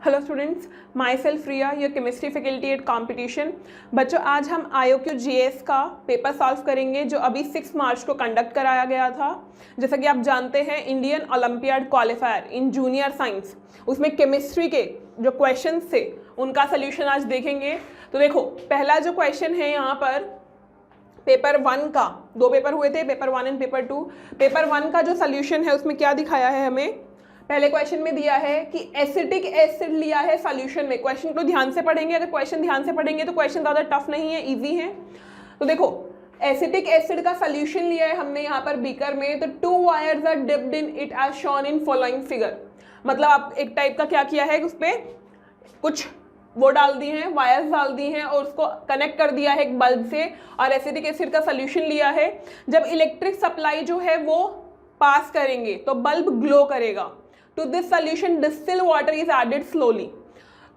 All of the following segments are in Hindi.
Hello students, myself Riya, your chemistry faculty at competition. बच्चों, आज हम IOQ GS का पेपर सॉल्व करेंगे जो अभी 6 मार्च को कंडक्ट कराया गया था। जैसा कि आप जानते हैं, Indian olympiad qualifier in junior science, उसमें केमिस्ट्री के जो क्वेश्चंस थे उनका सोल्यूशन आज देखेंगे। तो देखो, पहला जो क्वेश्चन है यहाँ पर पेपर 1 का, 2 पेपर हुए थे, पेपर 1 एंड पेपर 2। पेपर 1 का जो सोल्यूशन है उसमें क्या दिखाया है हमें, पहले क्वेश्चन में दिया है कि एसिटिक एसिड लिया है सॉल्यूशन में। क्वेश्चन को ध्यान से पढ़ेंगे, अगर क्वेश्चन ध्यान से पढ़ेंगे तो क्वेश्चन ज़्यादा टफ नहीं है, इजी है। तो देखो, एसिटिक एसिड का सॉल्यूशन लिया है हमने यहाँ पर बीकर में, तो 2 wires are dipped in it as shown in following figure. मतलब आप एक टाइप का क्या किया है, उस पर कुछ वो डाल दी हैं, वायर्स डाल दी हैं और उसको कनेक्ट कर दिया है एक बल्ब से, और एसिटिक एसिड का सॉल्यूशन लिया है। जब इलेक्ट्रिक सप्लाई जो है वो पास करेंगे तो बल्ब ग्लो करेगा। To this solution distil water is added slowly.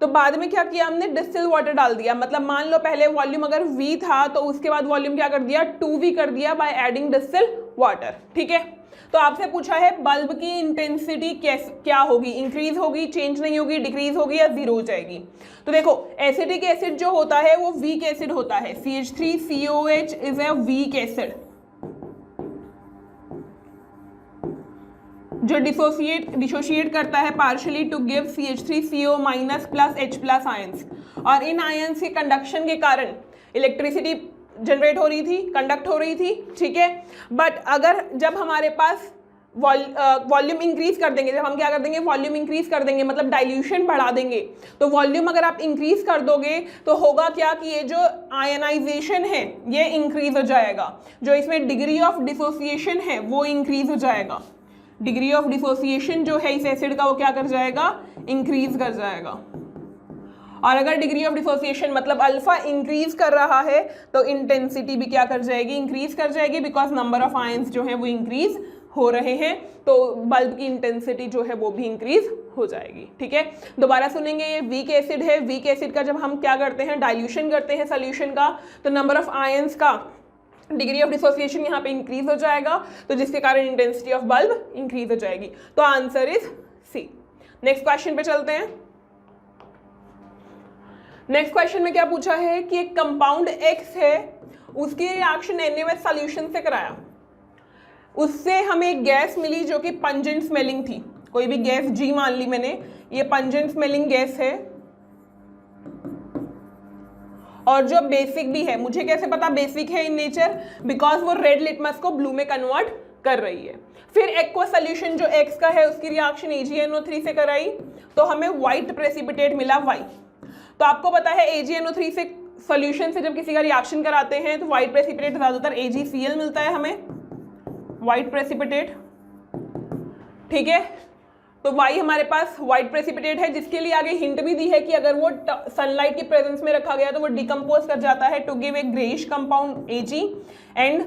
तो बाद में क्या किया हमने, डिस्टिल वाटर डाल दिया। मतलब मान लो पहले वॉल्यूम अगर V था तो उसके बाद वॉल्यूम क्या कर दिया, 2V कर दिया बाय एडिंग डिस्टिल वाटर। ठीक है, तो आपसे पूछा है बल्ब की इंटेंसिटी क्या होगी, इंक्रीज होगी, चेंज नहीं होगी, डिक्रीज होगी या जीरो हो जाएगी। तो देखो, एसिटिक एसिड जो होता है वो वीक एसिड होता है। CH3COH is a weak acid जो डिसोशिएट करता है partially to give CH3CO minus plus H plus ions. और इन आयंस के कंडक्शन के कारण इलेक्ट्रिसिटी जनरेट हो रही थी, कंडक्ट हो रही थी। ठीक है, बट अगर जब हमारे पास वॉल्यूम इंक्रीज कर देंगे, जब हम क्या कर देंगे, वॉल्यूम इंक्रीज कर देंगे, मतलब डाइल्यूशन बढ़ा देंगे, तो वॉल्यूम अगर आप इंक्रीज कर दोगे तो होगा क्या कि ये जो आयनाइजेशन है ये इंक्रीज हो जाएगा। जो इसमें डिग्री ऑफ डिसोसिएशन है वो इंक्रीज हो जाएगा। डिग्री ऑफ डिसोसिएशन जो है इस एसिड का वो क्या कर जाएगा, इंक्रीज कर जाएगा। और अगर डिग्री ऑफ डिसोसिएशन मतलब अल्फा इंक्रीज कर रहा है तो इंटेंसिटी भी क्या कर जाएगी, इंक्रीज कर जाएगी, बिकॉज नंबर ऑफ आयंस जो है वो इंक्रीज हो रहे हैं, तो बल्ब की इंटेंसिटी जो है वो भी इंक्रीज हो जाएगी। ठीक है, दोबारा सुनेंगे, ये वीक एसिड है। वीक एसिड का जब हम क्या करते हैं, डाइल्यूशन करते हैं सोल्यूशन का, तो नंबर ऑफ आयंस का डिग्री ऑफ डिसोसिएशन यहाँ पे इंक्रीज हो जाएगा, तो जिसके कारण इंटेंसिटी ऑफ बल्ब इंक्रीज हो जाएगी। तो answer is C. Next question पे चलते हैं। नेक्स्ट क्वेश्चन में क्या पूछा है कि एक कंपाउंड X है, उसकी रिएक्शन NaOH सॉल्यूशन से कराया, उससे हमें एक गैस मिली जो कि पंजेंट स्मेलिंग थी। कोई भी गैस G मान ली मैंने, ये पंजेंट स्मेलिंग गैस है और जो बेसिक भी है। मुझे कैसे पता बेसिक है इन नेचर, बिकॉज वो रेड लिटमस को ब्लू में कन्वर्ट कर रही है। फिर एक्वा सोल्यूशन जो X का है उसकी रिएक्शन AgNO3 से कराई तो हमें व्हाइट प्रेसिपिटेट मिला Y। तो आपको पता है AgNO3 से सोल्यूशन से जब किसी का रिएक्शन कराते हैं तो व्हाइट प्रेसिपिटेट ज़्यादातर AgCl मिलता है हमें, व्हाइट प्रेसिपिटेट। ठीक है, तो Y हमारे पास व्हाइट प्रेसिपिटेट है, जिसके लिए आगे हिंट भी दी है कि अगर वो सनलाइट की प्रेजेंस में रखा गया तो वो डिकम्पोज कर जाता है to give a greyish compound Ag and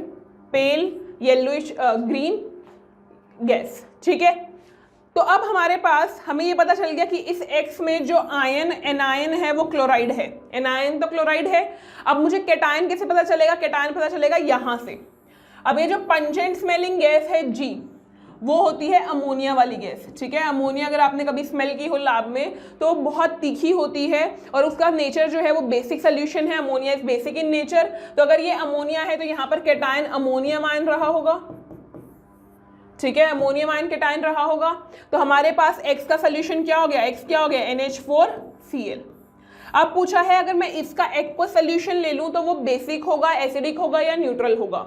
pale yellowish green gas. ठीक है, तो अब हमारे पास हमें ये पता चल गया कि इस X में जो आयन एनायन है वो क्लोराइड है। एनायन तो क्लोराइड है। अब मुझे कैटायन कैसे पता चलेगा, कैटायन पता चलेगा यहाँ से। अब ये जो पंजेंट स्मेलिंग गैस है G, वो होती है अमोनिया वाली गैस। ठीक है, अमोनिया अगर आपने कभी स्मेल की हो लैब में तो बहुत तीखी होती है और उसका नेचर जो है वो बेसिक सोल्यूशन है। Ammonia is basic in nature. तो अगर ये अमोनिया है तो यहाँ पर कैटायन अमोनियम आयन रहा होगा। ठीक है, अमोनियम आयन कैटायन रहा होगा। तो हमारे पास X का सोल्यूशन क्या हो गया, X क्या हो गया, NH4Cl। अब पूछा है अगर मैं इसका एक्वा सोल्यूशन ले लूं तो वो बेसिक होगा, एसिडिक होगा या न्यूट्रल होगा।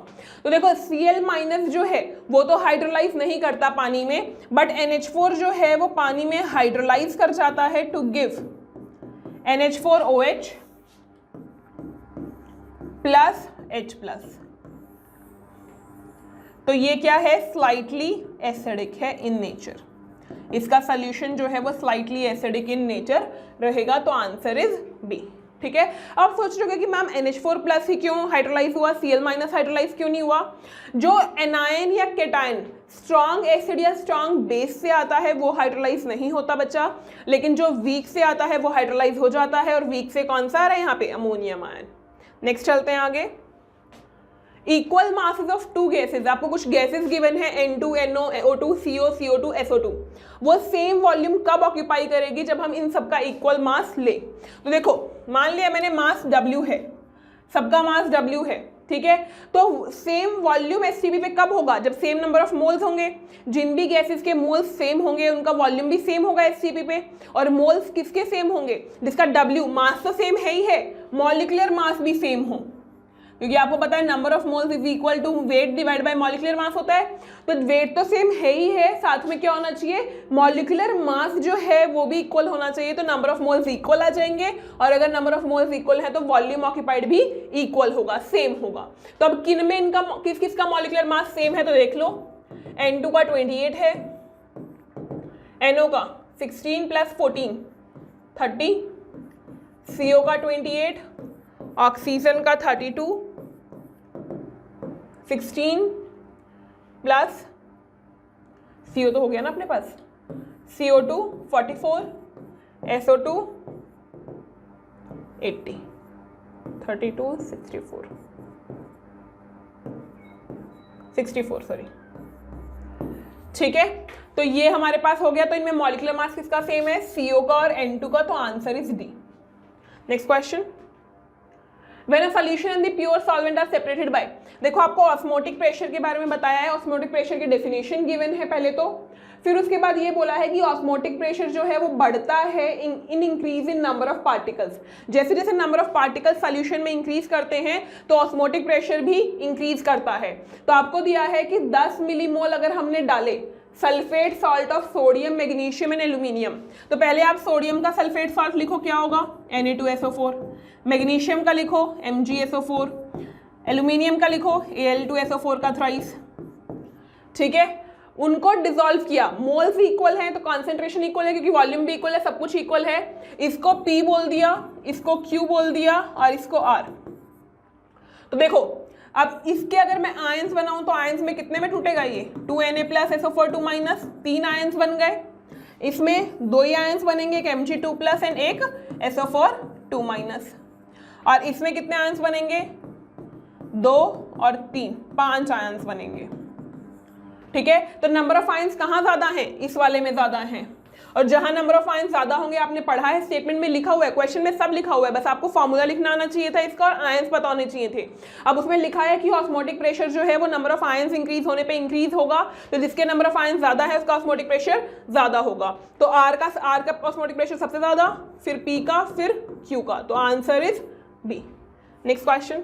तो देखो, Cl माइनस जो है वो तो हाइड्रोलाइज नहीं करता पानी में, बट NH4 जो है वो पानी में हाइड्रोलाइज कर जाता है to give NH4OH plus H plus. तो ये क्या है, स्लाइटली एसिडिक है इन नेचर। इसका सोल्यूशन जो है वो स्लाइटली एसिडिक इन नेचर रहेगा, तो आंसर इज बी। ठीक है, अब सोच रहे हो कि मैम NH4 प्लस ही क्यों हाइड्रोलाइज हुआ, Cl माइनस हाइड्रोलाइज क्यों नहीं हुआ। जो एनायन या कैटायन स्ट्रॉन्ग एसिड या स्ट्रॉन्ग बेस से आता है वो हाइड्रोलाइज नहीं होता बच्चा, लेकिन जो वीक से आता है वो हाइड्रोलाइज हो जाता है। और वीक से कौन सा आ रहा है यहाँ पे, अमोनियम आयन। नेक्स्ट चलते हैं आगे। Equal masses of two gases, आपको कुछ गैसेस गिवन है N2 NO O2 CO CO2 SO2, वो सेम वॉल्यूम कब ऑक्यूपाई करेगी, जब हम इन सबका इक्वल मास ले। तो देखो मान लिया मैंने मास W है, सबका मास W है, ठीक है, तो सेम वॉल्यूम एसटीपी पे कब होगा, जब सेम नंबर ऑफ मोल्स होंगे, जिन भी गैसेस के मोल्स सेम होंगे उनका वॉल्यूम भी सेम होगा एसटीपी पे, और मोल्स किसके सेम होंगे, जिसका W मास तो सेम है ही है, मॉलिक्यूलर मास भी सेम हो, क्योंकि आपको पता है number of moles is equal to weight divide by molecular mass होता है, तो वेट तो सेम है ही है, साथ में क्या होना चाहिए, मॉलिक्यूलर मास जो है वो भी इक्वल होना चाहिए, तो नंबर ऑफ मोल्स इक्वल आ जाएंगे, और अगर नंबर ऑफ मोल्स इक्वल है तो वॉल्यूम ऑक्यूपाइड भी इक्वल होगा, सेम होगा। तो अब किन में इनका किस किस का मॉलिक्यूलर मास सेम है, तो देख लो N2 का 28 है, NO का 16 + 14 30, CO का 28, ऑक्सीजन का 32, 16 प्लस CO तो हो गया ना अपने पास, CO2 44, SO2 80, 32 64 सॉरी, ठीक है। तो ये हमारे पास हो गया, तो इनमें मॉलिक्यूलर मास किसका सेम है, CO का और N2 का, तो answer is D. Next question, When a solution and the pure solvent are separated by, देखो आपको ऑस्मोटिक प्रेशर के बारे में बताया है, ऑस्मोटिक प्रेशर की डेफिनेशन गिवन है पहले तो, फिर उसके बाद ये बोला है कि ऑस्मोटिक प्रेशर जो है वो बढ़ता है in increase in number of particles, जैसे जैसे नंबर ऑफ पार्टिकल्स सॉल्यूशन में इंक्रीज करते हैं तो ऑस्मोटिक प्रेशर भी इंक्रीज करता है। तो आपको दिया है कि 10 मिलीमोल अगर हमने डाले sulphate salt of sodium magnesium and aluminium, तो पहले आप सोडियम का सल्फेट सॉल्ट लिखो, क्या होगा Na2SO4, मैग्नीशियम का लिखो MgSO4, एल्यूमिनियम का लिखो Al2SO4 का थ्राइस, ठीक है, उनको डिसॉल्व किया, मोल्स इक्वल हैं तो कॉन्सेंट्रेशन इक्वल है, क्योंकि वॉल्यूम भी इक्वल है, सब कुछ इक्वल है, इसको P बोल दिया, इसको Q बोल दिया और इसको R। तो देखो अब इसके अगर मैं आयंस बनाऊं तो आयंस में कितने में टूटेगा, ये 2Na + SO4 2- 3 आयंस बन गए, इसमें 2 ही आयंस बनेंगे, एक Mg2+ एंड एक SO4 2-, और इसमें कितने आयंस बनेंगे, 2 और 3 5 आयंस बनेंगे, ठीक है। तो नंबर ऑफ आयंस कहाँ ज्यादा हैं, इस वाले में ज्यादा हैं, और जहां नंबर ऑफ आयंस ज्यादा होंगे आपने पढ़ा है, स्टेटमेंट में लिखा हुआ है, क्वेश्चन में सब लिखा हुआ है, बस आपको फॉर्मूला लिखना आना चाहिए था इसका और आयंस पता होने चाहिए थे। अब उसमें लिखा है कि ऑस्मोटिक प्रेशर जो है वो नंबर ऑफ आयंस इंक्रीज होने पे इंक्रीज होगा, तो जिसके नंबर ऑफ आयंस ज्यादा है उसका ऑस्मोटिक प्रेशर ज्यादा होगा, तो आर का ऑस्मोटिक प्रेशर सबसे ज्यादा, फिर पी का, फिर क्यू का, तो answer is B. Next question,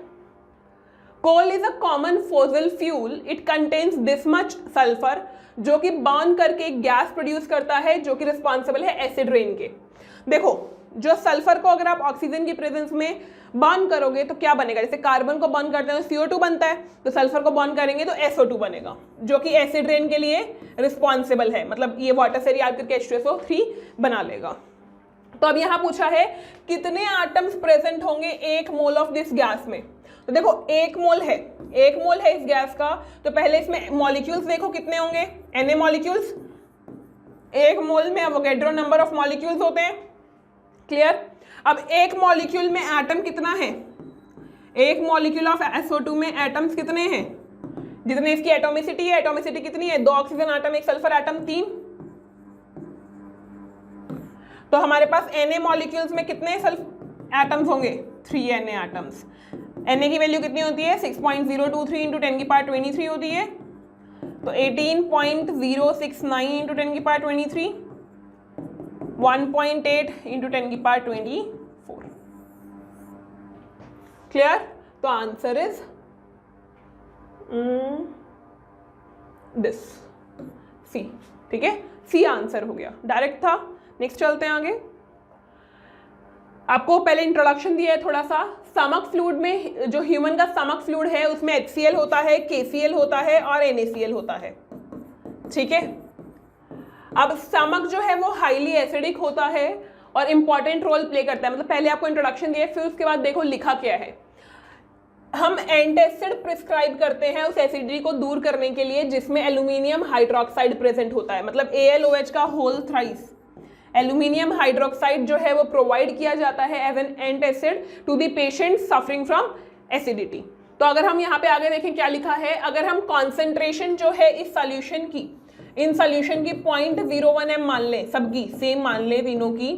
coal is a common fossil fuel, it contains this much sulphur, जो कि बर्न करके गैस प्रोड्यूस करता है जो कि रिस्पॉन्सिबल है एसिड रेन के। देखो जो सल्फर को अगर आप ऑक्सीजन की प्रेजेंस में बर्न करोगे तो क्या बनेगा, जैसे कार्बन को बर्न करते हैं तो CO2 बनता है, तो सल्फर को बर्न करेंगे तो SO2 बनेगा, जो कि एसिड रेन के लिए रिस्पॉन्सिबल है, मतलब ये वाटर से रिएक्ट करके H2SO3 बना लेगा। तो अब यहाँ पूछा है कितने एटम्स प्रेजेंट होंगे 1 मोल ऑफ दिस गैस में, तो देखो 1 मोल है इस गैस का, तो पहले इसमें मॉलिक्यूल्स देखो कितने होंगे, Na मॉलिक्यूल्स, 1 मोल में एवोगैड्रो नंबर ऑफ मॉलिक्यूल्स होते हैं, क्लियर। अब 1 मॉलिक्यूल में एटम कितना है, 1 मॉलिक्यूल ऑफ SO2 में एटम्स कितने हैं, जितने इसकी एटोमिसिटी है, एटोमिसिटी कितनी है, 2 ऑक्सीजन एटम 1 सल्फर एटम 3, तो हमारे पास Na मॉलिक्यूल्स में कितने एटम्स होंगे, 3 Na एटम्स। Na की वैल्यू कितनी होती है, 6.023 × 10⁻23 होती है, तो 18.069 × 10⁻23, 1.8 × 10⁻24, क्लियर। तो आंसर इज दिस सी, ठीक है, सी आंसर हो गया, डायरेक्ट था। नेक्स्ट चलते हैं आगे, आपको पहले इंट्रोडक्शन दिया है थोड़ा सा। स्टमक फ्लूइड में, जो ह्यूमन का स्टमक फ्लूइड है उसमें HCl होता है, KCl होता है और NaCl होता है, ठीक है। अब स्टमक जो है वो हाईली एसिडिक होता है और इंपॉर्टेंट रोल प्ले करता है, मतलब पहले आपको इंट्रोडक्शन दिया है, फिर उसके बाद देखो लिखा क्या है, हम एंटासिड प्रिस्क्राइब करते हैं उस एसिडिटी को दूर करने के लिए जिसमें एल्यूमिनियम हाइड्रोक्साइड प्रेजेंट होता है, मतलब AlOH का होल थ्राइस एल्यूमिनियम हाइड्रोक्साइड जो है वो प्रोवाइड किया जाता है as an antacid to the patient suffering from acidity. तो अगर हम यहाँ पे आगे देखें क्या लिखा है, अगर हम कॉन्सेंट्रेशन जो है इस सॉल्यूशन की, इन सॉल्यूशन की 0.01 m मान लें, सबकी सेम मान लें तीनों की,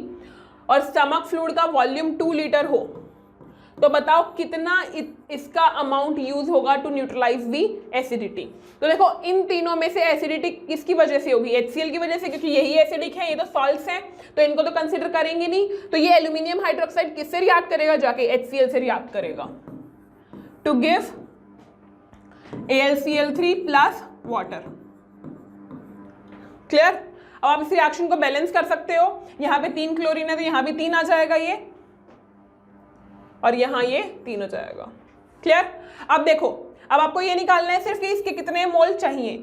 और स्टमक फ्लूइड का वॉल्यूम 2 लीटर हो, तो बताओ कितना इसका अमाउंट यूज होगा टू न्यूट्रलाइज दी एसिडिटी। तो देखो इन तीनों में से एसिडिटी किसकी वजह से होगी, HCl की वजह से, क्योंकि यही एसिडिक है, ये तो सॉल्ट्स हैं, तो इनको तो कंसिडर करेंगे नहीं। तो ये एल्यूमिनियम हाइड्रोक्साइड किससे रिएक्ट करेगा, जाके HCl से रिएक्ट करेगा to give AlCl3 plus water. Clear. अब आप इस रिएक्शन को बैलेंस कर सकते हो, यहाँ पे 3 क्लोरीन है तो यहाँ भी 3 आ जाएगा ये, और यहाँ ये 3 हो जाएगा। क्लियर। अब देखो, अब आपको ये निकालना है सिर्फ कि इसके कितने मोल चाहिए।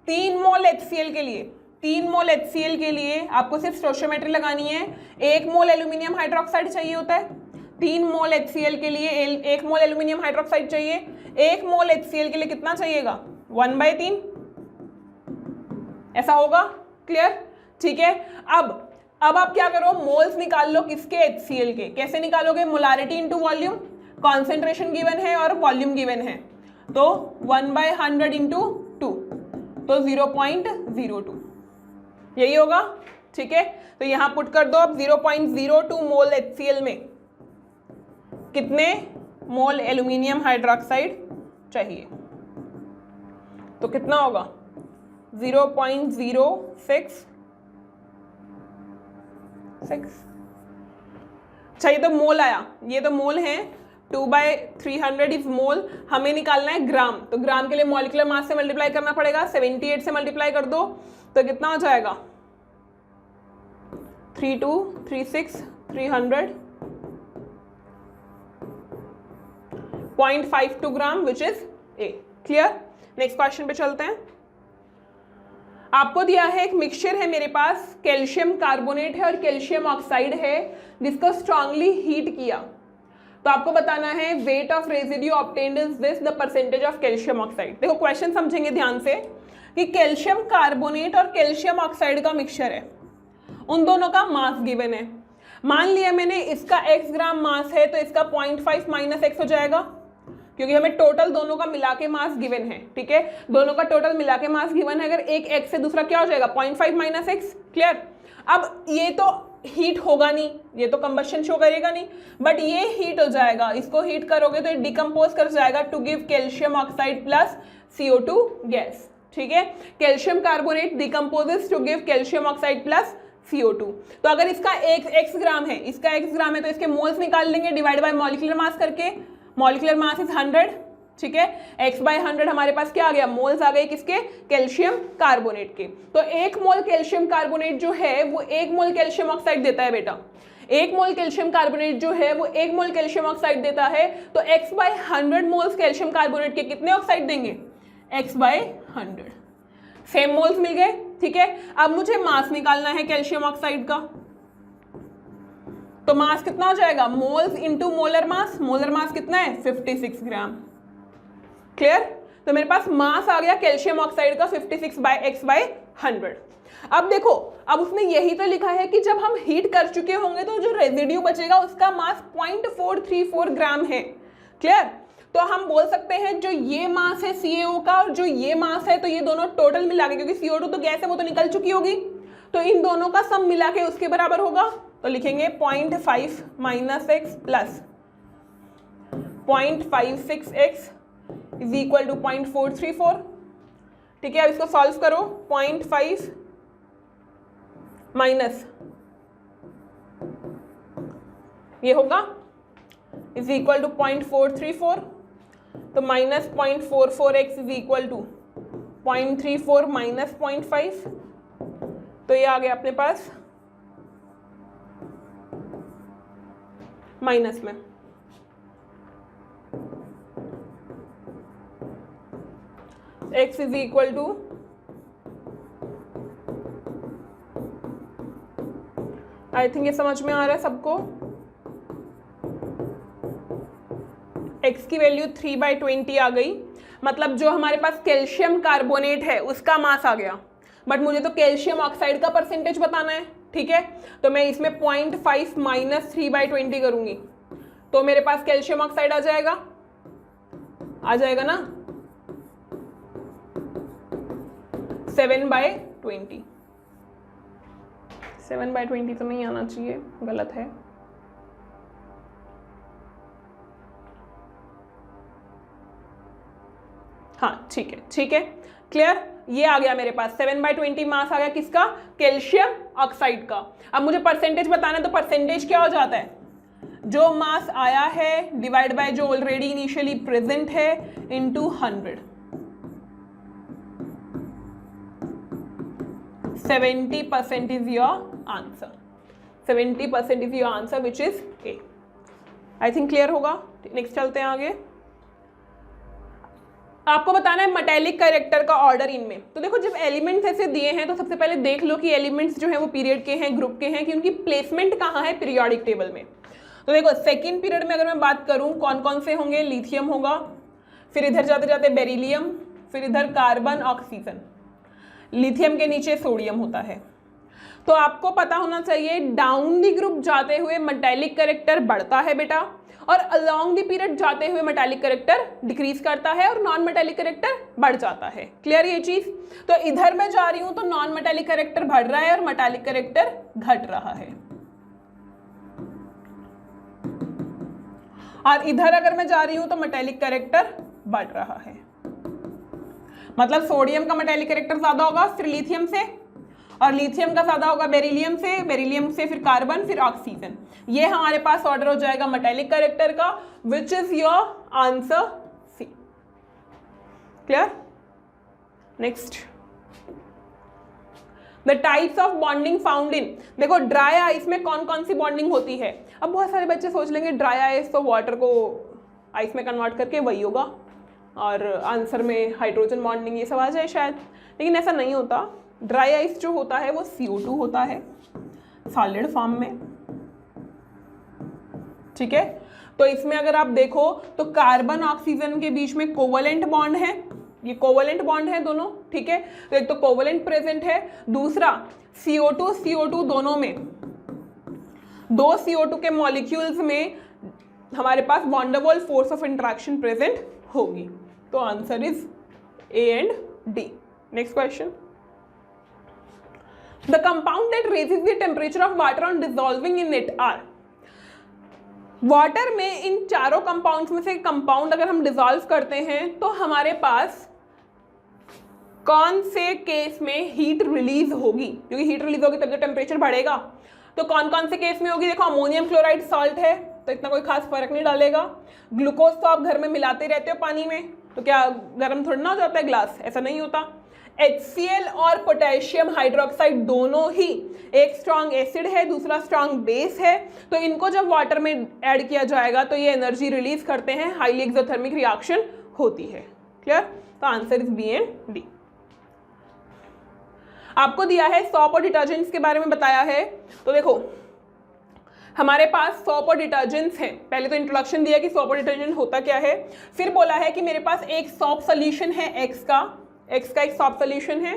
3 मोल HCl के लिए, 3 मोल HCl के लिए आपको सिर्फ स्टोइचियोमेट्री लगानी है। 1 मोल एल्यूमिनियम हाइड्रोक्साइड चाहिए होता है। 3 मोल HCl के लिए 1 मोल एल्यूमिनियम हाइड्रोक्साइड चाहिए। 1 मोल HCl के लिए कितना चाहिएगा, 1/3, ऐसा होगा। क्लियर। ठीक है। अब आप क्या करो, मोल्स निकाल लो किसके, HCl के। कैसे निकालोगे, molarity into volume, concentration given है और वॉल्यूम गिवन है, तो 1/100 इंटू 2, तो 0.02, यही होगा। ठीक है। तो यहां पुट कर दो अब 0.02 मोल HCl में कितने मोल एल्यूमिनियम हाइड्रोक्साइड चाहिए, तो कितना होगा 0.066। चाहिए तो मोल आया, ये तो मोल है, 2/300 इज मोल। हमें निकालना है ग्राम, तो ग्राम के लिए मॉलिक्यूलर मास से मल्टीप्लाई करना पड़ेगा। 78 से मल्टीप्लाई कर दो तो कितना हो जाएगा, 3236 300 0.52 gram which is A। Clear. Next question पे चलते हैं। आपको दिया है एक मिक्सचर है मेरे पास, कैल्शियम कार्बोनेट है और कैल्शियम ऑक्साइड है, जिसको स्ट्रांगली हीट किया। तो आपको बताना है weight of residue obtained is this, the percentage of calcium oxide. देखो क्वेश्चन समझेंगे ध्यान से कि कैल्शियम कार्बोनेट और कैल्शियम ऑक्साइड का मिक्सचर है, उन दोनों का मास गिवन है। मान लिया मैंने इसका x ग्राम मास है, तो इसका 0.5 माइनस x हो जाएगा, क्योंकि हमें टोटल दोनों का मिला के मास गिवन है। ठीक है, दोनों का टोटल मिला के मास गिवन है, अगर एक x से दूसरा क्या हो जाएगा, 0.5 माइनस x। क्लियर। अब ये तो हीट होगा नहीं, ये तो कंबशन शो करेगा नहीं, बट ये हीट हो जाएगा। इसको हीट करोगे तो ये डिकम्पोज कर जाएगा to give calcium oxide plus CO2 gas. ठीक है, calcium carbonate decomposes to give calcium oxide plus CO2। तो अगर इसका x ग्राम है, इसका x ग्राम है, तो इसके मोल्स निकाल लेंगे डिवाइड बाय मॉलिक्यूलर मास करके। Molecular mass is 100। ठीक है, x/100 हमारे पास क्या आ गया, मोल्स आ गए किसके, कैल्शियम कार्बोनेट के। तो 1 मोल कैल्शियम कार्बोनेट जो है वो 1 मोल कैल्शियम ऑक्साइड देता है बेटा। 1 मोल कैल्शियम कार्बोनेट जो है वो 1 मोल कैल्शियम ऑक्साइड देता है, तो x/100 मोल्स कैल्शियम कार्बोनेट के कितने ऑक्साइड देंगे, x/100। सेम मोल्स मिल गए। ठीक है, अब मुझे मास निकालना है कैल्शियम ऑक्साइड का, तो मास कितना हो जाएगा, moles into molar mass. Molar mass कितना है, 56 ग्राम। क्लियर। तो मेरे पास मास आ गया कैल्शियम ऑक्साइड का 56/x/100। अब देखो, अब उसने यही तो लिखा है कि जब हम हीट कर चुके होंगे तो जो रेजिड्यू बचेगा उसका मास 0.434 ग्राम है। क्लियर। तो हम बोल सकते हैं जो ये मास है CaO का और जो ये मास है, तो ये दोनों टोटल मिला के, क्योंकि CO2 तो गैस है वो तो निकल चुकी होगी, तो इन दोनों का सम मिला के उसके बराबर होगा। तो लिखेंगे 0.5 minus x plus 0.56x is equal to 0.434। ठीक है, अब इसको सॉल्व करो। 0.5 माइनस ये होगा इज इक्वल टू 0.434, तो minus 0.44x is equal to 0.34 minus 0.5, तो ये आ गया अपने पास माइनस में। x is equal to I think ये समझ में आ रहा है सबको। x की वैल्यू 3/20 आ गई, मतलब जो हमारे पास कैल्शियम कार्बोनेट है उसका मास आ गया, बट मुझे तो कैल्शियम ऑक्साइड का परसेंटेज बताना है। ठीक है, तो मैं इसमें 0.5 माइनस 3/20 करूंगी, तो मेरे पास कैल्शियम ऑक्साइड आ जाएगा आ जाएगा ना 7/20। 7/20 तो नहीं आना चाहिए, गलत है। हाँ ठीक है, ठीक है, क्लियर। ये आ गया मेरे पास 7/20 मास आ गया किसका, कैल्शियम ऑक्साइड का। अब मुझे परसेंटेज बताना है, तो परसेंटेज क्या हो जाता है, जो मास आया है डिवाइड बाय जो ऑलरेडी इनिशियली प्रेजेंट है into 100। 70% is your answer. 70% is your answer which is a. I think clear होगा। नेक्स्ट चलते हैं आगे। आपको बताना है मेटालिक कैरेक्टर का ऑर्डर इनमें। तो देखो जब एलिमेंट्स ऐसे दिए हैं तो सबसे पहले देख लो कि एलिमेंट्स जो है वो पीरियड के हैं, ग्रुप के हैं, कि उनकी प्लेसमेंट कहाँ है पीरियोडिक टेबल में। तो देखो सेकंड पीरियड में अगर मैं बात करूं कौन कौन से होंगे, लिथियम होगा, फिर इधर जाते जाते बेरिलियम, फिर इधर कार्बन, ऑक्सीजन, लिथियम के नीचे सोडियम होता है। तो आपको पता होना चाहिए डाउन दी ग्रुप जाते हुए मेटालिक कैरेक्टर बढ़ता है बेटा, और अलोंग दी पीरियड जाते हुए मेटालिक कैरेक्टर डिक्रीज करता है और नॉन मेटालिक कैरेक्टर बढ़ जाता है। क्लियर ये चीज। तो इधर मैं जा रही हूं तो नॉन मेटालिक कैरेक्टर बढ़ रहा है और मेटालिक कैरेक्टर घट रहा है, और इधर अगर मैं जा रही हूं तो मेटालिक कैरेक्टर बढ़ रहा है। मतलब सोडियम का मेटालिक कैरेक्टर ज्यादा होगा फिर लिथियम से, और लिथियम का ज्यादा होगा बेरिलियम से, बेरिलियम से फिर कार्बन, फिर ऑक्सीजन। ये हमारे पास ऑर्डर हो जाएगा मेटालिक कैरेक्टर का, which is your answer C. Clear. Next, the types of bonding found in. देखो ड्राई आइस में कौन कौन सी बॉन्डिंग होती है। अब बहुत सारे बच्चे सोच लेंगे ड्राई आइस तो वाटर को आइस में कन्वर्ट करके वही होगा, और आंसर में हाइड्रोजन बॉन्डिंग ये सब आ जाए शायद, लेकिन ऐसा नहीं होता। ड्राई आइस जो होता है वो CO2 होता है सॉलिड फॉर्म में, ठीक है। तो इसमें अगर आप देखो तो कार्बन ऑक्सीजन के बीच में कोवलेंट बॉन्ड है, ये कोवलेंट बॉन्ड है दोनों, ठीक है। तो एक तो कोवलेंट प्रेजेंट है, दूसरा CO2 दोनों में, दो CO2 के मॉलिक्यूल्स में हमारे पास वॉन डर वाल फोर्स ऑफ इंटरेक्शन प्रेजेंट होगी। तो answer is A and D। Next question, the compound that raises the temperature of water on dissolving in it are. Water में इन चारों कंपाउंड्स में से कंपाउंड अगर हम डिसॉल्व करते हैं तो हमारे पास कौन से केस में हीट रिलीज होगी, क्योंकि हीट रिलीज होगी तब तो टेम्परेचर बढ़ेगा। तो कौन कौन से केस में होगी, देखो अमोनियम क्लोराइड सॉल्ट है तो इतना कोई खास फर्क नहीं डालेगा। ग्लूकोज तो आप घर में मिलाते रहते हो पानी में, तो क्या गर्म थोड़ा ना हो जाता है ग्लास, ऐसा नहीं होता। HCl और पोटेशियम हाइड्रोक्साइड दोनों ही एक स्ट्रॉन्ग एसिड है, दूसरा स्ट्रॉन्ग बेस है, तो इनको जब वाटर में ऐड किया जाएगा तो ये एनर्जी रिलीज करते हैं, हाईली एक्सोथर्मिक रिएक्शन होती है। क्लियर। तो answer is B and D। आपको दिया है सोप और डिटर्जेंट्स के बारे में बताया है। तो देखो हमारे पास सोप और डिटर्जेंट्स हैं। पहले तो इंट्रोडक्शन दिया कि सोप और डिटर्जेंट होता क्या है, फिर बोला है कि मेरे पास एक सोप सोल्यूशन है X का एक सोप सोल्यूशन है,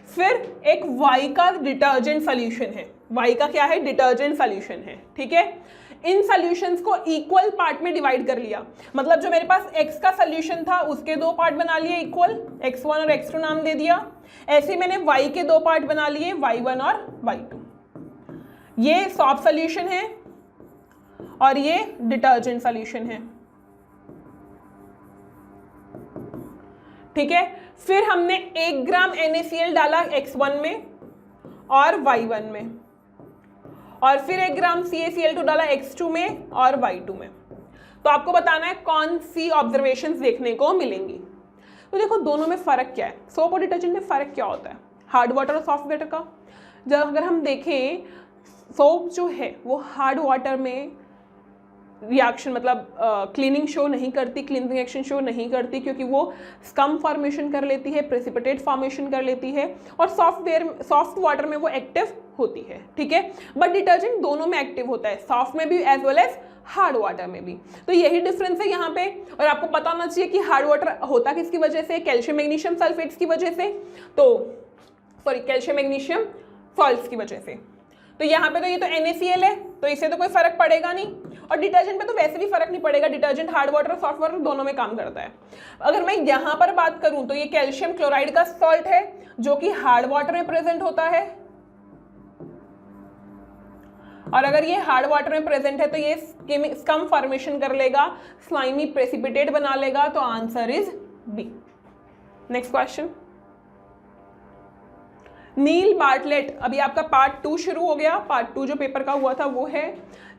फिर एक Y का डिटर्जेंट सोल्यूशन है। Y का क्या है, डिटर्जेंट सोल्यूशन है, ठीक है। इन सॉल्यूशंस को इक्वल पार्ट में डिवाइड कर लिया, मतलब जो मेरे पास X का सोल्यूशन था उसके दो पार्ट बना लिए इक्वल, X1 और X2 नाम दे दिया। ऐसे मैंने Y के दो पार्ट बना लिए, Y1 और Y2। ये सोप सोल्यूशन है और ये डिटर्जेंट सोल्यूशन है, ठीक है। फिर हमने 1 ग्राम NaCl डाला X1 में और Y1 में, और फिर 1 ग्राम CaCl2 डाला X2 में और Y2 में। तो आपको बताना है कौन सी ऑब्जर्वेशंस देखने को मिलेंगी। तो देखो दोनों में फ़र्क क्या है, सोप और डिटर्जेंट में फ़र्क क्या होता है, हार्ड वाटर और सॉफ्ट वाटर का। जब अगर हम देखें सोप जो है वो हार्ड वाटर में रिएक्शन मतलब क्लीनिंग शो नहीं करती, क्लीनिंग एक्शन शो नहीं करती, क्योंकि वो स्कम फॉर्मेशन कर लेती है, प्रेसिपिटेट फॉर्मेशन कर लेती है, और सॉफ्ट वाटर में वो एक्टिव होती है, ठीक है। बट डिटर्जेंट दोनों में एक्टिव होता है, सॉफ्ट में भी as well as hard water में भी। तो यही डिफरेंस है यहाँ पे। और आपको पता होना चाहिए कि हार्ड वाटर होता किसकी वजह से, कैल्शियम मैग्नीशियम सल्फेट्स की वजह से, तो सॉरी कैल्शियम मैग्नीशियम सॉल्ट्स की वजह से। तो यहाँ पे तो ये तो NaCl है, तो इससे तो कोई फर्क पड़ेगा नहीं। और डिटर्जेंट पे तो वैसे भी फर्क नहीं पड़ेगा, डिटर्जेंट हार्ड वाटर और सॉफ्ट वाटर दोनों में काम करता है। अगर मैं यहाँ पर बात करूँ तो ये कैल्शियम क्लोराइड का सॉल्ट है जो कि हार्ड वाटर में प्रेजेंट होता है, और अगर ये हार्ड वाटर में प्रेजेंट है तो ये स्कम फॉर्मेशन कर लेगा, स्लाइमी प्रेसिपिटेट बना लेगा, तो answer is B. Next question, Neil Bartlett, अभी आपका पार्ट 2 शुरू हो गया, पार्ट 2 जो पेपर का हुआ था वो है।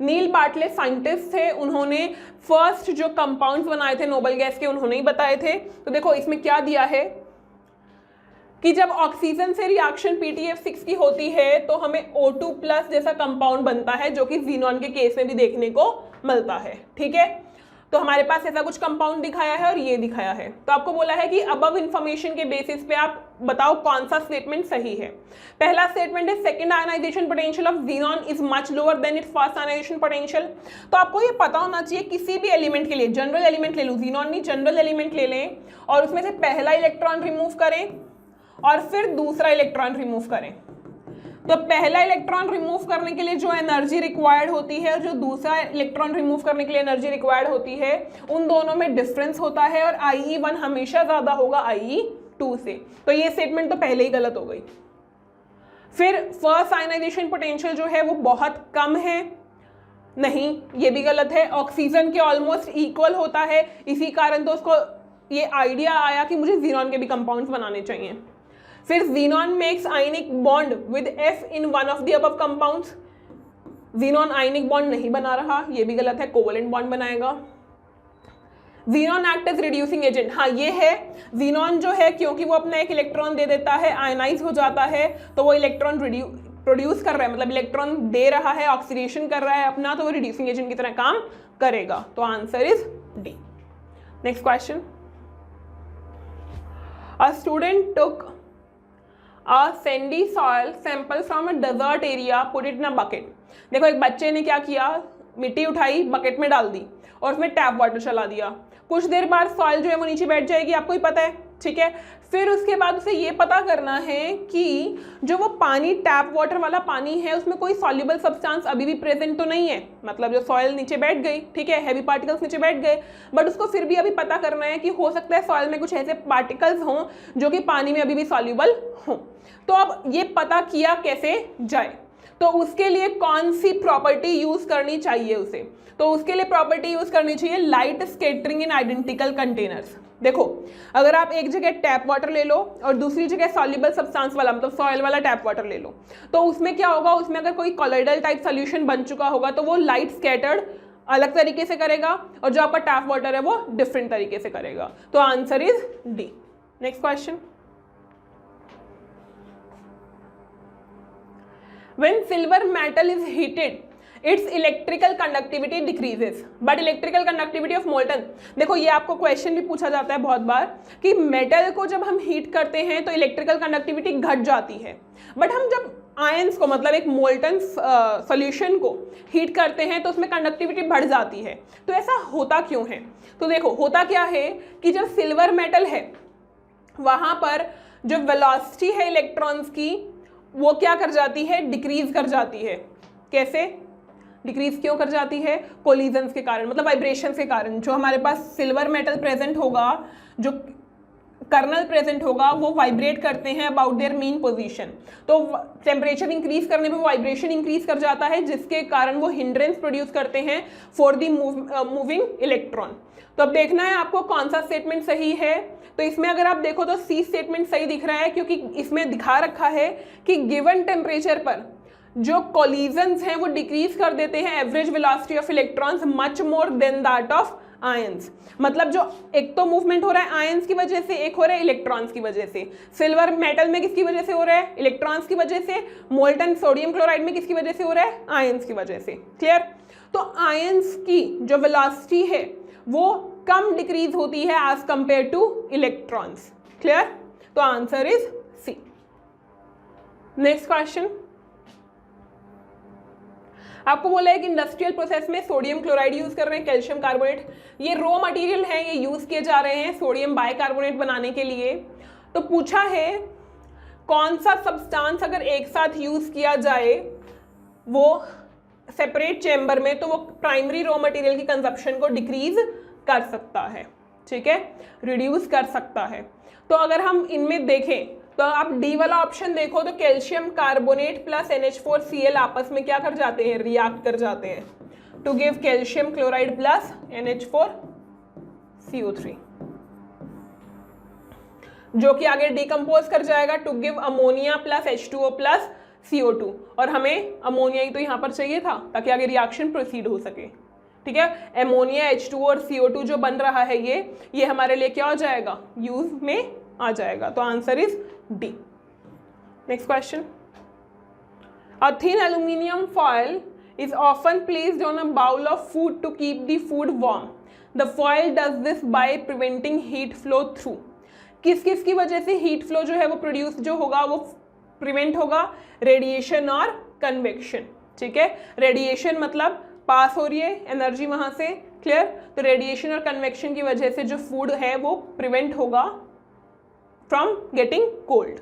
नील बार्टलेट साइंटिस्ट थे, उन्होंने फर्स्ट जो कंपाउंड्स बनाए थे नोबल गैस के उन्होंने ही बताए थे। तो देखो इसमें क्या दिया है कि जब ऑक्सीजन से रिएक्शन PTF6 की होती है तो हमें O2+ जैसा कंपाउंड बनता है जो कि ज़ीनॉन के केस में भी देखने को मिलता है। ठीक है, तो हमारे पास ऐसा कुछ कंपाउंड दिखाया है और ये दिखाया है। तो आपको बोला है कि अबव इंफॉर्मेशन के बेसिस पे आप बताओ कौन सा स्टेटमेंट सही है। पहला स्टेटमेंट है second ionisation potential of xenon is much lower than its first ionisation potential. तो आपको ये पता होना चाहिए किसी भी एलिमेंट के लिए, जनरल एलिमेंट ले लूँ, ज़ीनॉन नहीं जनरल एलिमेंट ले लें और उसमें से पहला इलेक्ट्रॉन रिमूव करें और फिर दूसरा इलेक्ट्रॉन रिमूव करें। तो पहला इलेक्ट्रॉन रिमूव करने के लिए जो एनर्जी रिक्वायर्ड होती है और जो दूसरा इलेक्ट्रॉन रिमूव करने के लिए एनर्जी रिक्वायर्ड होती है उन दोनों में डिफरेंस होता है और IE1 हमेशा ज्यादा होगा IE2 से। तो ये स्टेटमेंट तो पहले ही गलत हो गई। फिर फर्स्ट आयनाइजेशन पोटेंशियल जो है वो बहुत कम है, नहीं ये भी गलत है। ऑक्सीजन के ऑलमोस्ट इक्वल होता है, इसी कारण तो उसको ये आइडिया आया कि मुझे ज़ीनॉन के भी कंपाउंड्स बनाने चाहिए। फिर xenon makes ionic bond with F in one of the above compounds. Xenon ionic bond नहीं बना रहा, ये भी गलत है, कोवलेंट बॉन्ड बनाएगा। Xenon act as reducing agent, हाँ ये है, ज़ीनॉन जो है क्योंकि वो अपना एक इलेक्ट्रॉन दे देता है, आयनाइज हो जाता है, तो वो इलेक्ट्रॉन प्रोड्यूस कर रहा है, मतलब इलेक्ट्रॉन दे रहा है, ऑक्सीडेशन कर रहा है अपना, तो वो रिड्यूसिंग एजेंट की तरह काम करेगा। तो answer is D. Next question, a student took a sandy soil sample from a desert area, put it in a bucket। देखो एक बच्चे ने क्या किया, मिट्टी उठाई बकेट में डाल दी और उसमें टैप वाटर चला दिया। कुछ देर बाद सॉइल जो है वो नीचे बैठ जाएगी, आपको ही पता है, ठीक है। फिर उसके बाद उसे ये पता करना है कि जो वो पानी टैप वाटर वाला पानी है उसमें कोई सॉल्युबल सब्सटेंस अभी भी प्रेजेंट तो नहीं है, मतलब जो सॉइल नीचे बैठ गई, ठीक है, हैवी पार्टिकल्स नीचे बैठ गए, बट उसको फिर भी अभी पता करना है कि हो सकता है सॉइल में कुछ ऐसे पार्टिकल्स हों जो कि पानी में अभी भी सॉल्युबल हों। तो अब ये पता किया कैसे जाए, तो उसके लिए कौन सी प्रॉपर्टी यूज करनी चाहिए उसे, तो उसके लिए प्रॉपर्टी यूज करनी चाहिए लाइट स्कैटरिंग इन आइडेंटिकल कंटेनर्स। देखो अगर आप एक जगह टैप वाटर ले लो और दूसरी जगह सॉल्युबल सब्सटेंस वाला मतलब सॉइल वाला टैप वाटर ले लो, तो उसमें क्या होगा, उसमें अगर कोई कॉलोइडल टाइप सोल्यूशन बन चुका होगा तो वो लाइट स्कैटर्ड अलग तरीके से करेगा और जो आपका टैप वाटर है वो डिफरेंट तरीके से करेगा। तो answer is D. Next question, when silver metal is heated its electrical conductivity decreases but electrical conductivity of molten। देखो ये आपको क्वेश्चन भी पूछा जाता है बहुत बार कि मेटल को जब हम हीट करते हैं तो इलेक्ट्रिकल कंडक्टिविटी घट जाती है, बट हम जब आयंस को मतलब एक मोल्टन सॉल्यूशन को हीट करते हैं तो उसमें कंडक्टिविटी बढ़ जाती है। तो ऐसा होता क्यों है, तो देखो होता क्या है कि जब सिल्वर मेटल है वहाँ पर जो वेलोसिटी है इलेक्ट्रॉन्स की वो क्या कर जाती है, डिक्रीज कर जाती है। कैसे डिक्रीज क्यों कर जाती है, कोलिजन्स के कारण, मतलब वाइब्रेशंस के कारण। जो हमारे पास सिल्वर मेटल प्रेजेंट होगा, जो कर्नल प्रेजेंट होगा, वो वाइब्रेट करते हैं अबाउट देयर मीन पोजीशन, तो टेम्परेचर इंक्रीज करने पे वाइब्रेशन इंक्रीज कर जाता है जिसके कारण वो हिंड्रेंस प्रोड्यूस करते हैं फॉर द मूविंग इलेक्ट्रॉन। तो अब देखना है आपको कौन सा स्टेटमेंट सही है। तो इसमें अगर आप देखो तो सी स्टेटमेंट सही दिख रहा है क्योंकि इसमें दिखा रखा है कि गिवन टेम्परेचर पर जो कोलिजन्स हैं वो डिक्रीज कर देते हैं average velocity of electrons much more than that of ions. मतलब जो एक तो मूवमेंट हो रहा है आयंस की वजह से, एक हो रहा है इलेक्ट्रॉन्स की वजह से। सिल्वर मेटल में किसकी वजह से हो रहा है, इलेक्ट्रॉन्स की वजह से। मोल्टन सोडियम क्लोराइड में किसकी वजह से हो रहा है, आयंस की वजह से। क्लियर। तो आयंस की जो वेलोसिटी है वो कम डिक्रीज होती है as compare to electrons. Clear. तो answer is C. Next question, आपको बोला है कि इंडस्ट्रियल प्रोसेस में सोडियम क्लोराइड यूज कर रहे हैं, कैल्शियम कार्बोनेट, ये रॉ मटेरियल है, ये यूज किए जा रहे हैं सोडियम बाइकार्बोनेट बनाने के लिए। तो पूछा है कौन सा सब्सटेंस अगर एक साथ यूज किया जाए वो सेपरेट चेम्बर में, तो वो प्राइमरी रॉ मटेरियल की कंजप्शन को डिक्रीज कर सकता है, ठीक है, रिड्यूस कर सकता है। तो अगर हम इनमें देखें तो आप डी वाला ऑप्शन देखो तो कैल्शियम कार्बोनेट प्लस NH4Cl आपस में क्या कर जाते हैं, रिएक्ट कर जाते हैं to give calcium chloride plus NH4CO3, जो कि आगे डिकम्पोज कर जाएगा to give ammonia plus H2O plus CO2, और हमें अमोनिया ही तो यहाँ पर चाहिए था ताकि आगे रिएक्शन प्रोसीड हो सके, ठीक है। अमोनिया H2O और CO2 जो बन रहा है ये हमारे लिए क्या हो जाएगा, यूज में आ जाएगा। तो answer is D. Next question, a thin aluminium foil is often placed on a bowl of food to keep the food warm. The foil does this by preventing heat flow through. किस किस की वजह से हीट फ्लो जो है वो प्रोड्यूस जो होगा वो प्रिवेंट होगा, रेडिएशन और कन्वेक्शन, ठीक है। रेडिएशन मतलब पास हो रही है एनर्जी वहां से, क्लियर। तो रेडिएशन और कन्वेक्शन की वजह से जो फूड है वो प्रिवेंट होगा फ्रॉम गेटिंग कोल्ड।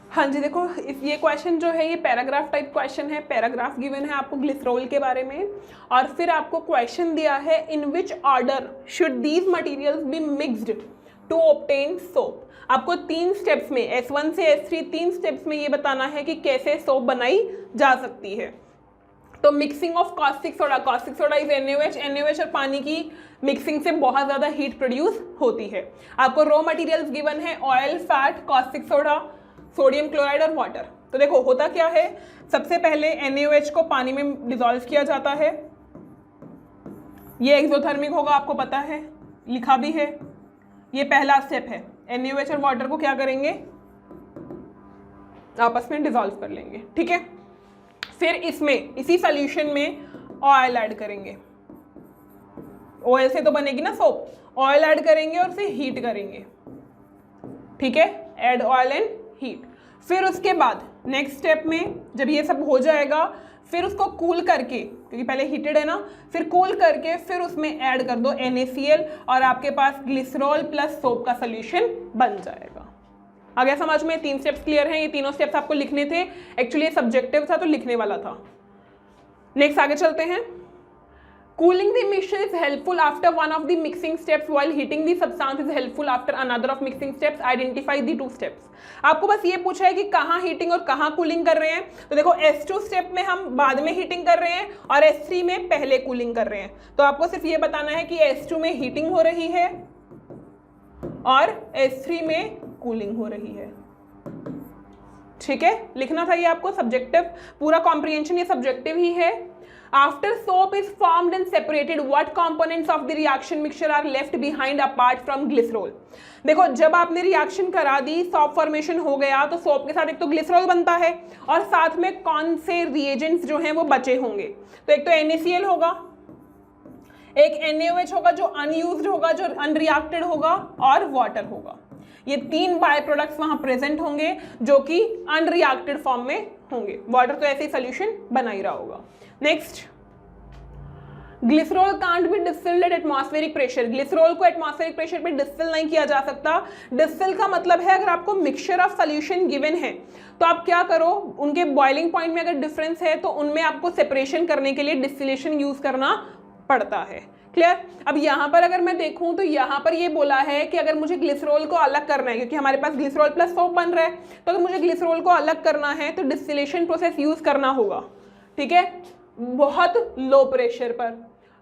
हाँ जी, देखो ये क्वेश्चन जो है ये पैराग्राफ टाइप क्वेश्चन है। पैराग्राफ गिवन है आपको ग्लिसरॉल के बारे में, और फिर आपको क्वेश्चन दिया है in which order should these materials be mixed to obtain soap. आपको 3 स्टेप्स में S1 से S3 3 स्टेप्स में ये बताना है कि कैसे सोप बनाई जा सकती है। तो mixing of caustic soda is NaOH और पानी की मिक्सिंग से बहुत ज़्यादा हीट प्रोड्यूस होती है। आपको रॉ मटेरियल्स गिवन है oil, fat, caustic soda, sodium chloride और वाटर। तो देखो होता क्या है, सबसे पहले NaOH को पानी में डिसॉल्व किया जाता है, ये एक्सोथर्मिक होगा, आपको पता है, लिखा भी है, ये पहला स्टेप है। NaOH और वाटर को क्या करेंगे, आपस में डिसॉल्व कर लेंगे, ठीक है। फिर इसमें इसी सॉल्यूशन में ऑयल ऐड करेंगे, ऑयल से तो बनेगी ना सोप, ऑयल ऐड करेंगे और फिर हीट करेंगे, ठीक है, ऐड ऑयल एंड हीट। फिर उसके बाद नेक्स्ट स्टेप में जब ये सब हो जाएगा फिर उसको कूल करके, क्योंकि पहले हीटेड है ना, फिर कूल करके फिर उसमें ऐड कर दो NaCl और आपके पास ग्लिसरॉल प्लस सोप का सोल्यूशन बन जाएगा। आ गया समझ में? 3 स्टेप्स क्लियर हैं। ये तीनों स्टेप्स आपको लिखने थे, एक्चुअली ये सब्जेक्टिव था तो लिखने वाला था। नेक्स्ट आगे चलते हैं। Cooling the mixture is helpful after one of the mixing steps, while heating the substance is helpful after another of mixing steps. Identify the 2 steps. आपको बस ये पूछा है कि कहाँ हीटिंग और कहाँ कूलिंग कर रहे हैं। तो देखो S2 स्टेप में हम बाद में हीटिंग कर रहे हैं और S3 में पहले कूलिंग कर रहे हैं। तो आपको सिर्फ ये बताना है कि S2 में हीटिंग हो रही है और S3 में कूलिंग हो रही है, ठीक है। लिखना था ये आपको, सब्जेक्टिव, पूरा कॉम्प्रिहेंशन ये सब्जेक्टिव ही है। After soap is formed and separated, what components of the reaction mixture are left behind apart from glycerol? देखो जब आपने रिएक्शन करा दी, सोप फॉर्मेशन हो गया, तो सोप के साथ एक तो ग्लिसरॉल बनता है और साथ में कौन से रिएजेंट्स जो हैं वो बचे होंगे। तो एक तो NaCl होगा, एक NaOH होगा जो अनयूज्ड होगा, जो अनरिएक्टेड होगा, और वाटर होगा। ये 3 बाय प्रोडक्ट्स वहां प्रेजेंट होंगे जो कि अनरिएक्टेड फॉर्म में होंगे। वाटर तो ऐसे ही सोल्यूशन बना ही रहा होगा। Next, glycerol can't be distilled at atmospheric pressure. Glycerol को एटमॉस्फेरिक प्रेशर पे डिस्टिल नहीं किया जा सकता। डिस्टिल का मतलब है अगर आपको मिक्सचर ऑफ सोल्यूशन गिवन है तो आप क्या करो, उनके बॉइलिंग पॉइंट में अगर डिफरेंस है तो उनमें आपको सेपरेशन करने के लिए डिस्टिलेशन यूज करना पड़ता है। क्लियर? अब यहाँ पर अगर मैं देखूँ तो यहाँ पर ये बोला है कि अगर मुझे ग्लिसरॉल को अलग करना है, क्योंकि हमारे पास ग्लिसरॉल प्लस सोप बन रहा है, तो अगर मुझे ग्लिसरॉल को अलग करना है तो डिस्टिलेशन प्रोसेस यूज करना होगा, ठीक है, बहुत लो प्रेशर पर।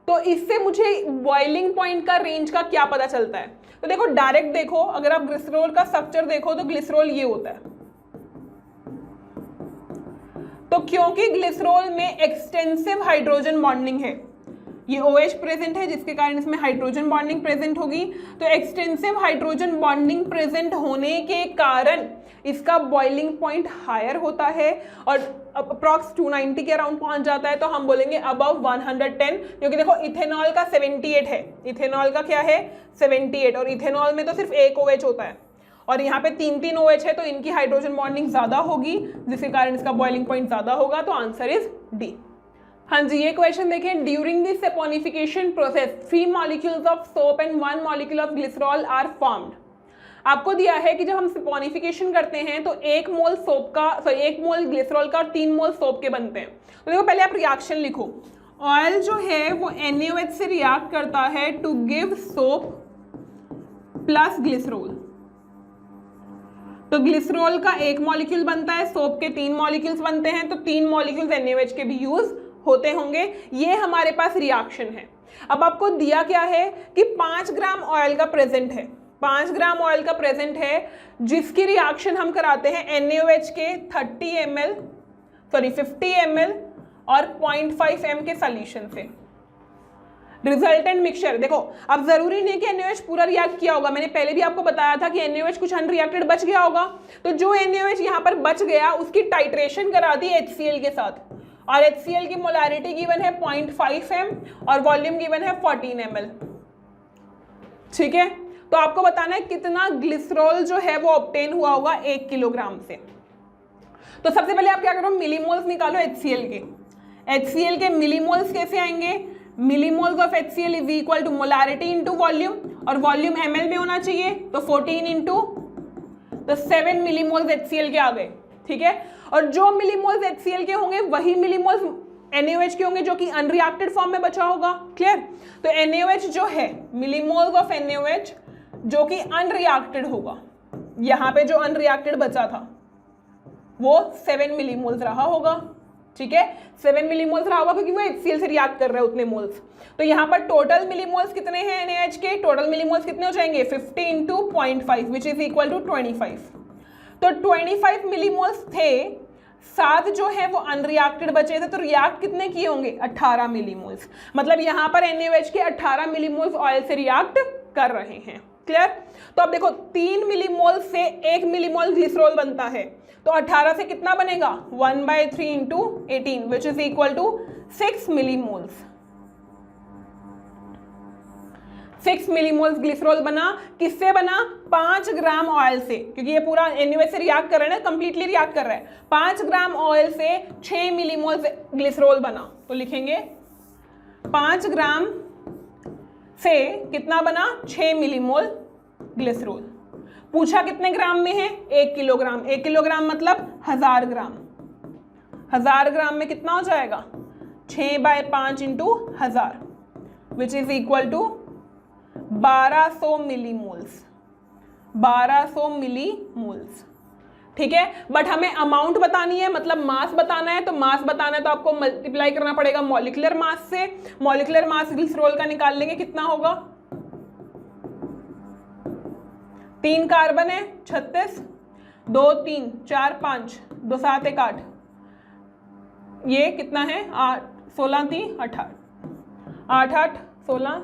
तो इससे मुझे बॉइलिंग पॉइंट का रेंज का क्या पता चलता है? तो देखो डायरेक्ट देखो, अगर आप ग्लिसरॉल का स्ट्रक्चर देखो तो ग्लिसरॉल ये होता है। तो क्योंकि ग्लिसरॉल में एक्सटेंसिव हाइड्रोजन बॉन्डिंग है, ये OH प्रेजेंट है जिसके कारण इसमें हाइड्रोजन बॉन्डिंग प्रेजेंट होगी। तो एक्सटेंसिव हाइड्रोजन बॉन्डिंग प्रेजेंट होने के कारण इसका बॉइलिंग पॉइंट हायर होता है और अप्रॉक्स 290 के अराउंड पहुंच जाता है। तो हम बोलेंगे अबव 110, क्योंकि देखो इथेनॉल का 78 है, इथेनॉल का क्या है 78, और इथेनॉल में तो सिर्फ एक OH होता है और यहाँ पे 3 OH है, तो इनकी हाइड्रोजन बॉन्डिंग ज्यादा होगी जिसके कारण इसका बॉइलिंग पॉइंट ज्यादा होगा। तो आंसर इज डी। हाँ जी, ये क्वेश्चन देखें। During this saponification process 3 molecules of soap and 1 molecule of glycerol are formed. आपको दिया है कि जब हम सपोनिफिकेशन करते हैं तो 1 मोल सोप का 1 मोल ग्लिसरॉल का और 3 मोल सोप के बनते हैं। तो देखो पहले आप रिएक्शन लिखो। ऑयल जो है वो NaOH से रिएक्ट करता है to give soap plus glycerol. तो ग्लिसरॉल का 1 मॉलिक्यूल बनता है, सोप के 3 मॉलिक्यूल्स बनते हैं, तो 3 मॉलिक्यूल्स NaOH के भी यूज होते होंगे। ये हमारे पास रिएक्शन है। अब आपको दिया क्या है कि 5 ग्राम ऑयल का प्रेजेंट है, 5 ग्राम ऑयल का प्रेजेंट है जिसकी रिएक्शन हम कराते हैं NaOH के 50 ml और 0.5 m के सॉल्यूशन से। रिजल्टेंट मिक्सचर देखो, अब जरूरी नहीं कि NaOH पूरा रिएक्ट किया होगा, मैंने पहले भी आपको बताया था कि NaOH कुछ अनरिएक्टेड बच गया होगा, तो जो NaOH यहाँ पर बच गया उसकी टाइट्रेशन करा दी HCl के साथ, और HCl की मोलैरिटी गिवन है 0.5 m और वॉल्यूम गिवन है 14 ml। ठीक है, तो आपको बताना है कितना ग्लिसरॉल जो है वो ऑब्टेन हुआ होगा 1 किलोग्राम से। तो सबसे पहले आप क्या करो, मिलीमोल्स निकालो HCl के। HCl के मिलीमोल्स कैसे आएंगे, millimoles of HCl is equal to molarity into volume, और वॉल्यूम ml में होना चाहिए, तो 14 इंटू तो 7 मिलीमोल्स HCl के आ गए। ठीक है, और जो मिलीमोल्स HCl के होंगे वही मिलीमोल्स NaOH के होंगे जो कि अनरिएक्टेड फॉर्म में बचा होगा। क्लियर, तो NaOH जो है, मिलीमोल्स ऑफ NaOH जो कि अनरिएक्टेड होगा, यहाँ पे जो अनरिएक्टेड बचा था वो 7 मिलीमोल्स रहा होगा। ठीक है, 7 मिलीमोल्स रहा होगा क्योंकि वो HCl से रिएक्ट कर रहे हैं उतने मोल्स। तो यहाँ पर टोटल मिलीमोल्स कितने हैं NaOH के, टोटल मिलीमोल्स कितने हो जाएंगे 50 into 0.5 which is equal to 25। तो 25 मिलीमोल्स थे, 7 जो है वो अनरिएक्टेड बचे थे, तो रिएक्ट कितने किए होंगे 18 मिलीमोल्स। मतलब यहाँ पर NaOH के 18 मिलीमोल्स ऑयल से रिएक्ट कर रहे हैं। क्लियर, तो अब देखो 3 मिलीमोल से 1 मिलीमोल ग्लिसरॉल बनता है, तो 18 से कितना बनेगा 1/3 into 18 which is equal to 6 millimoles. 6 millimoles glycerol बना, किससे बना 5 ग्राम ऑयल से, क्योंकि ये पूरा NaOH से रिएक्ट कर रहा है ना, कंप्लीटली रिएक्ट कर रहा है। 5 ग्राम ऑयल से 6 मिलीमोल्स ग्लिसरॉल बना, तो लिखेंगे 5 ग्राम से कितना बना 6 मिलीमोल ग्लिसरॉल। पूछा कितने ग्राम में है 1 किलोग्राम, 1 किलोग्राम मतलब 1000 ग्राम, 1000 ग्राम में कितना हो जाएगा 6/5 into 1000 which is equal to 1200 millimoles, 1200 millimoles. ठीक है, बट हमें अमाउंट बतानी है, मतलब मास बताना है, तो मास बताना है तो आपको मल्टीप्लाई करना पड़ेगा मॉलिक्यूलर मास से। मॉलिक्यूलर मास ग्लिसरॉल का निकाल लेंगे, कितना होगा 3 कार्बन है 36, 2 3 4 5, 2 7 1 8, ये कितना है 8 16 3 18, 8 8 16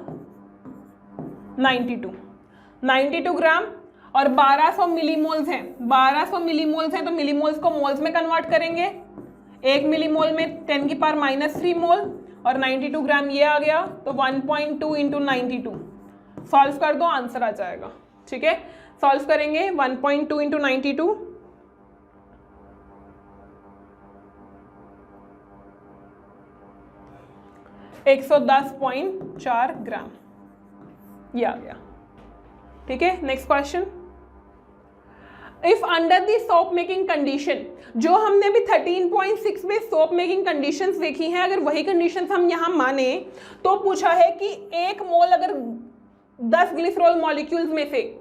92 ग्राम, और 1200 मिलीमोल्स हैं, 1200 मिलीमोल्स हैं, तो मिलीमोल्स को मोल्स में कन्वर्ट करेंगे। 1 मिलीमोल में 10⁻³ मोल, और 92 ग्राम ये आ गया, तो 1.2 इंटू 92 सॉल्व कर दो, आंसर आ जाएगा। ठीक है, सॉल्व करेंगे 1.2 इंटू 92, तो 110.4 ग्राम ये आ गया। ठीक है, next question. If under the soap making condition, जो हमने अभी 13.6 में सोप मेकिंग कंडीशंस देखी हैं, अगर वही कंडीशंस हम यहाँ माने तो पूछा है कि 1 मोल अगर 10 ग्लिसरॉल मॉलिक्यूल्स में से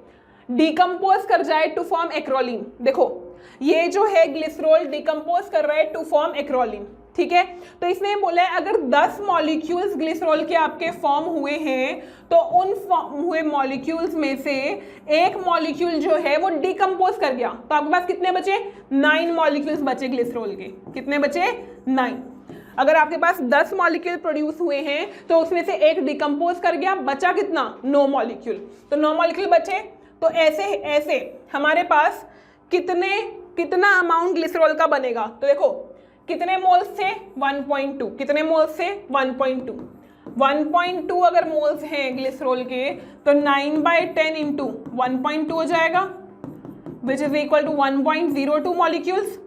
डिकम्पोज कर जाए टू फॉर्म एक्रोलीन। देखो ये जो है ग्लिसरॉल डिकम्पोज कर रहा है टू फॉर्म एक्रोलीन। ठीक है, तो इसने बोला है अगर 10 मॉलिक्यूल्स ग्लिसरॉल के आपके फॉर्म हुए हैं तो उन फॉर्म हुए मॉलिक्यूल्स में से 1 मॉलिक्यूल जो है वो डिकम्पोज कर गया, तो आपके पास कितने बचे 9 मॉलिक्यूल्स बचे ग्लिसरॉल के। कितने बचे 9। अगर आपके पास 10 मॉलिक्यूल प्रोड्यूस हुए हैं तो उसमें से 1 डिकम्पोज कर गया, बचा कितना 9 मॉलिक्यूल, तो 9 मॉलिक्यूल बचे। तो ऐसे हमारे पास कितना अमाउंट ग्लिसरॉल का बनेगा, तो देखो कितने मोल्स से 1.2, कितने मोल्स से 1.2 अगर मोल्स हैं ग्लिसरॉल के तो 9/10 इंटू 1.2 हो जाएगा which is equal to 1.02 molecules.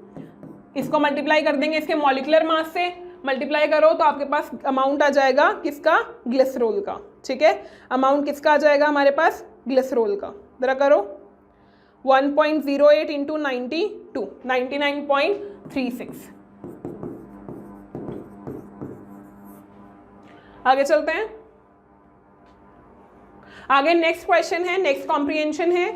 इसको मल्टीप्लाई कर देंगे इसके मॉलिक्यूलर मास से, मल्टीप्लाई करो तो आपके पास अमाउंट आ जाएगा किसका ग्लिसरॉल का। ठीक है, अमाउंट किसका आ जाएगा हमारे पास ग्लिसरॉल का, जरा करो 1.08 इंटू 92, 99.36। आगे चलते हैं। आगे नेक्स्ट क्वेश्चन है, नेक्स्ट कॉम्प्रिहेंशन है।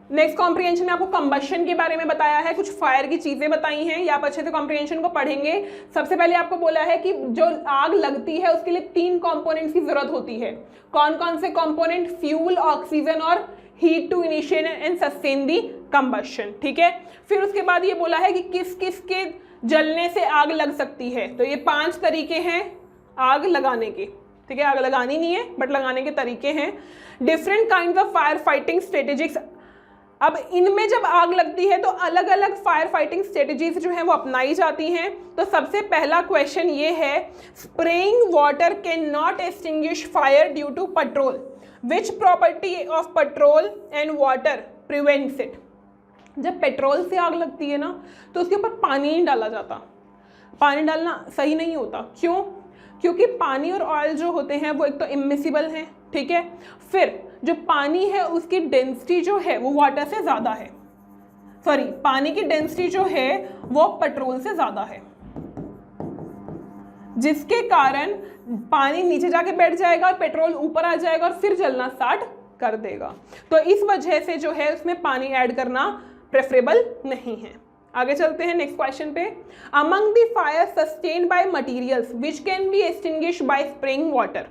नेक्स्ट कॉम्प्रिहेंशन में आपको कंबशन के बारे में बताया है, कुछ फायर की चीजें बताई हैं, या आप अच्छे से कॉम्प्रिहेंशन को पढ़ेंगे। सबसे पहले आपको बोला है कि जो आग लगती है उसके लिए 3 कंपोनेंट्स की जरूरत होती है। कौन कौन से कंपोनेंट? फ्यूल, ऑक्सीजन और heat to initiate and sustain the combustion. ठीक है, फिर उसके बाद ये बोला है कि किस किस के जलने से आग लग सकती है। तो ये 5 तरीके हैं आग लगाने के। ठीक है, आग लगानी नहीं है बट लगाने के तरीके हैं। Different kind of fire fighting strategics. अब इनमें जब आग लगती है तो अलग अलग फायर फाइटिंग स्ट्रेटेजीज जो हैं वो अपनाई जाती हैं। तो सबसे पहला क्वेश्चन ये है, spraying water can not extinguish fire due to petrol, which property of petrol and water prevents it. जब पेट्रोल से आग लगती है ना तो उसके ऊपर पानी नहीं डाला जाता। पानी डालना सही नहीं होता। क्यों? क्योंकि पानी और ऑयल जो होते हैं वो एक तो इमिसिबल हैं। ठीक है, फिर जो पानी है उसकी डेंसिटी जो है वो वाटर से ज़्यादा है, सॉरी पानी की डेंसिटी जो है वो पेट्रोल से ज़्यादा है, जिसके कारण पानी नीचे जाके बैठ जाएगा और पेट्रोल ऊपर आ जाएगा और फिर जलना स्टार्ट कर देगा। तो इस वजह से जो है उसमें पानी ऐड करना प्रेफरेबल नहीं है। आगे चलते हैं नेक्स्ट क्वेश्चन पे। Among the fire sustained by materials which can be extinguished by spraying water.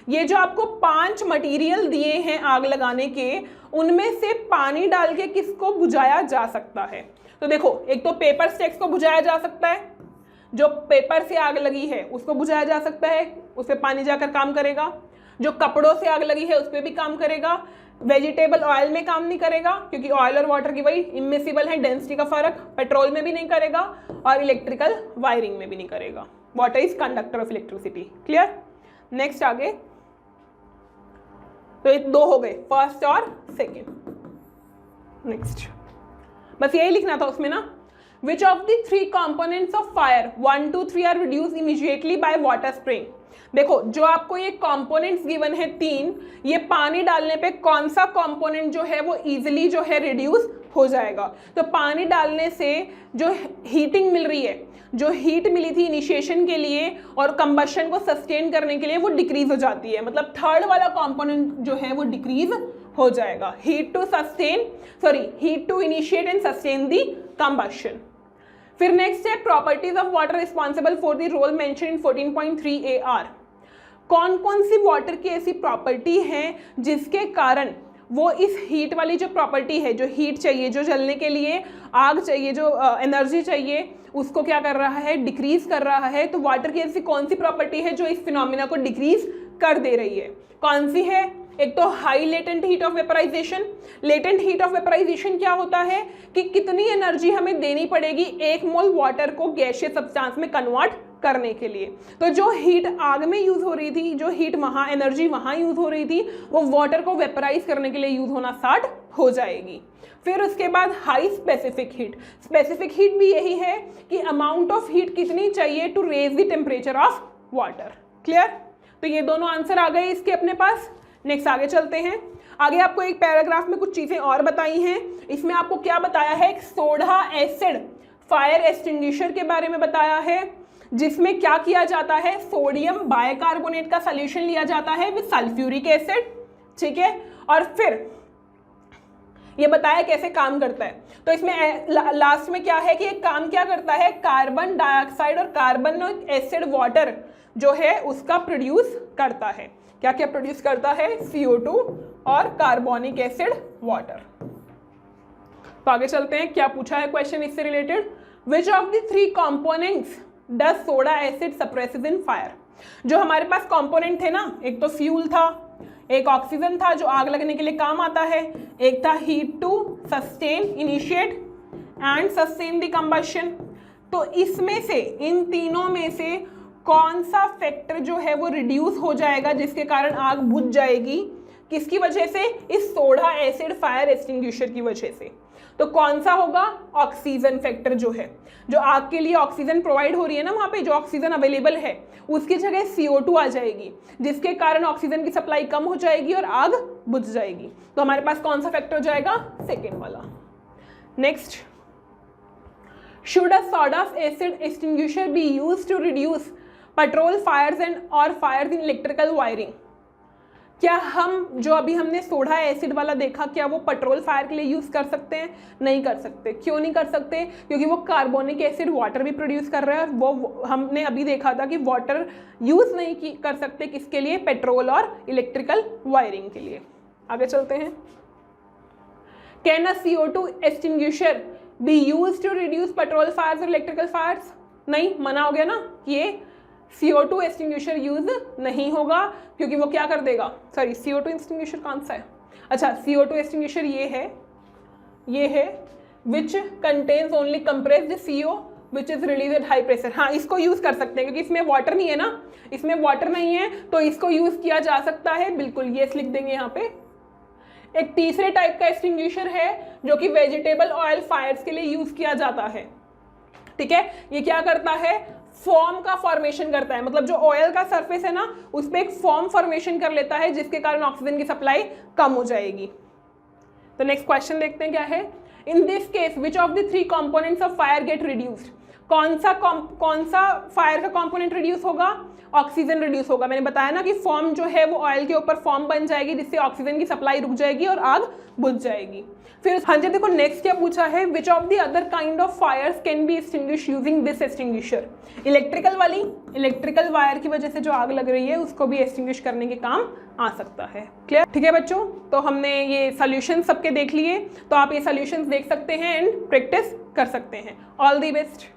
ये जो आपको 5 मटेरियल दिए हैं आग लगाने के, उनमें से पानी डाल के किसको बुझाया जा सकता है? तो देखो, एक तो पेपर स्टैक्स को बुझाया जा सकता है, जो पेपर से आग लगी है उसको बुझाया जा सकता है, उस पर पानी जाकर काम करेगा। जो कपड़ों से आग लगी है उस पर भी काम करेगा। वेजिटेबल ऑयल में काम नहीं करेगा क्योंकि ऑयल और वाटर की वही इमिसिबल है, डेंसिटी का फर्क। पेट्रोल में भी नहीं करेगा और इलेक्ट्रिकल वायरिंग में भी नहीं करेगा। Water is conductor of electricity. Clear? Next आगे, तो ये 2 हो गए, फर्स्ट और सेकेंड। नेक्स्ट बस यही लिखना था उसमें ना। Which of the 3 components of fire 1, 2, 3 are reduce immediately by water spraying. देखो, जो आपको ये कंपोनेंट्स गिवन है 3, ये पानी डालने पे कौन सा कंपोनेंट जो है वो इजीली जो है रिड्यूस हो जाएगा। तो पानी डालने से जो हीटिंग मिल रही है, जो हीट मिली थी इनिशिएशन के लिए और कंबशन को सस्टेन करने के लिए, वो डिक्रीज हो जाती है। मतलब थर्ड वाला कंपोनेंट जो है वो डिक्रीज हो जाएगा। Heat to sustain, sorry heat to initiate and sustain the combustion. फिर नेक्स्ट है properties of water responsible for the role mention in 14.3 AR। कौन कौन सी वाटर की ऐसी प्रॉपर्टी है जिसके कारण वो इस हीट वाली जो प्रॉपर्टी है, जो हीट चाहिए, जो जलने के लिए आग चाहिए, जो एनर्जी चाहिए, उसको क्या कर रहा है? डिक्रीज कर रहा है। तो वाटर की ऐसी कौन सी प्रॉपर्टी है जो इस फिनोमिना को डिक्रीज कर दे रही है? कौन सी है? एक तो high latent heat of vaporization. Latent heat of vaporization क्या होता है कि कितनी एनर्जी हमें देनी पड़ेगी 1 मोल वाटर को गैसियस सब्सटेंस में कन्वर्ट करने के लिए। तो जो हीट आग में यूज हो रही थी, जो हीट वहाँ, एनर्जी वहाँ यूज हो रही थी, वो वाटर को वेपराइज करने के लिए यूज होना स्टार्ट हो जाएगी। फिर उसके बाद high specific heat. Specific heat भी यही है कि अमाउंट ऑफ हीट कितनी चाहिए to raise the temperature of water. Clear? तो ये दोनों आंसर आ गए इसके अपने पास। नेक्स्ट आगे चलते हैं। आगे आपको एक पैराग्राफ में कुछ चीजें और बताई हैं। इसमें आपको क्या बताया है? एक सोडा एसिड फायर एक्सटिंग्विशर के बारे में बताया है, जिसमें क्या किया जाता है? सोडियम बाइकार्बोनेट का सॉल्यूशन लिया जाता है विद सल्फ्यूरिक एसिड। ठीक है, और फिर ये बताया कैसे काम करता है। तो इसमें लास्ट में क्या है कि एक काम क्या करता है? कार्बन डाइऑक्साइड और कार्बन एसिड वाटर जो है उसका प्रोड्यूस करता है। क्या क्या प्रोड्यूस करता है? CO2 और कार्बोनिक एसिड वाटर। तो आगे चलते हैं, क्या पूछा है क्वेश्चन इससे related. Which of the 3 components does soda acid suppresses in fire. जो हमारे पास कंपोनेंट थे ना, एक तो फ्यूल था, एक ऑक्सीजन था जो आग लगने के लिए काम आता है, एक था heat to sustain, initiate and sustain the combustion. तो इसमें से, इन तीनों में से कौन सा फैक्टर जो है वो रिड्यूस हो जाएगा जिसके कारण आग बुझ जाएगी? किसकी वजह से? इस सोडा एसिड फायर एक्सटिंग्विशर की वजह से। तो कौन सा होगा? ऑक्सीजन फैक्टर जो है, जो आग के लिए ऑक्सीजन प्रोवाइड हो रही है ना, वहाँ पे जो ऑक्सीजन अवेलेबल है उसकी जगह CO2 आ जाएगी, जिसके कारण ऑक्सीजन की सप्लाई कम हो जाएगी और आग बुझ जाएगी। तो हमारे पास कौन सा फैक्टर हो जाएगा? सेकेंड वाला। Next, should a soda acid extinguisher be used to reduce petrol fires and और फायर्स इन इलेक्ट्रिकल वायरिंग? क्या हम जो अभी हमने सोडा एसिड वाला देखा, क्या वो पेट्रोल फायर के लिए यूज़ कर सकते हैं? नहीं कर सकते। क्यों नहीं कर सकते? क्योंकि वो कार्बोनिक एसिड वाटर भी प्रोड्यूस कर रहा है, वो हमने अभी देखा था कि वाटर यूज़ नहीं कर सकते किसके लिए? पेट्रोल और इलेक्ट्रिकल वायरिंग के लिए। आगे चलते हैं। Can a CO2 extinguisher be used to reduce petrol fires और इलेक्ट्रिकल फायर्स? नहीं, मना हो गया ना, ये CO2 एक्सटिंग्विशर यूज नहीं होगा, क्योंकि वो क्या कर देगा? सॉरी, CO2 एक्सटिंग्विशर कौन सा है? अच्छा, CO2 एक्सटिंग्विशर ये है which contains only compressed CO which is release at high pressure. हाँ, इसको यूज कर सकते हैं क्योंकि इसमें वाटर नहीं है ना, इसमें वाटर नहीं है तो इसको यूज किया जा सकता है। बिल्कुल, ये लिख देंगे यहाँ पे। एक तीसरे टाइप का एक्सटिंग्विशर है जो कि वेजिटेबल ऑयल फायर्स के लिए यूज किया जाता है। ठीक है, ये क्या करता है? फॉर्म का फॉर्मेशन करता है, मतलब जो ऑयल का सरफेस है ना उस पर एक फॉर्म फॉर्मेशन कर लेता है, जिसके कारण ऑक्सीजन की सप्लाई कम हो जाएगी। तो नेक्स्ट क्वेश्चन देखते हैं क्या है। In this case which of the 3 components of fire gate reduced? कौन सा फायर का कंपोनेंट रिड्यूस होगा? ऑक्सीजन रिड्यूस होगा। मैंने बताया ना कि फॉर्म जो है वो ऑयल के ऊपर फॉर्म बन जाएगी, जिससे ऑक्सीजन की सप्लाई रुक जाएगी और आग बुझ जाएगी। फिर हाँ जी, देखो नेक्स्ट क्या पूछा है, which of the other kind of fires can be extinguish using this extinguisher? Electrical वाली, इलेक्ट्रिकल वायर की वजह से जो आग लग रही है उसको भी एक्सटिंग्विश करने के काम आ सकता है। क्लियर? ठीक है बच्चों, तो हमने ये सॉल्यूशन सबके देख लिए, तो आप ये सॉल्यूशंस देख सकते हैं एंड प्रैक्टिस कर सकते हैं। All the best.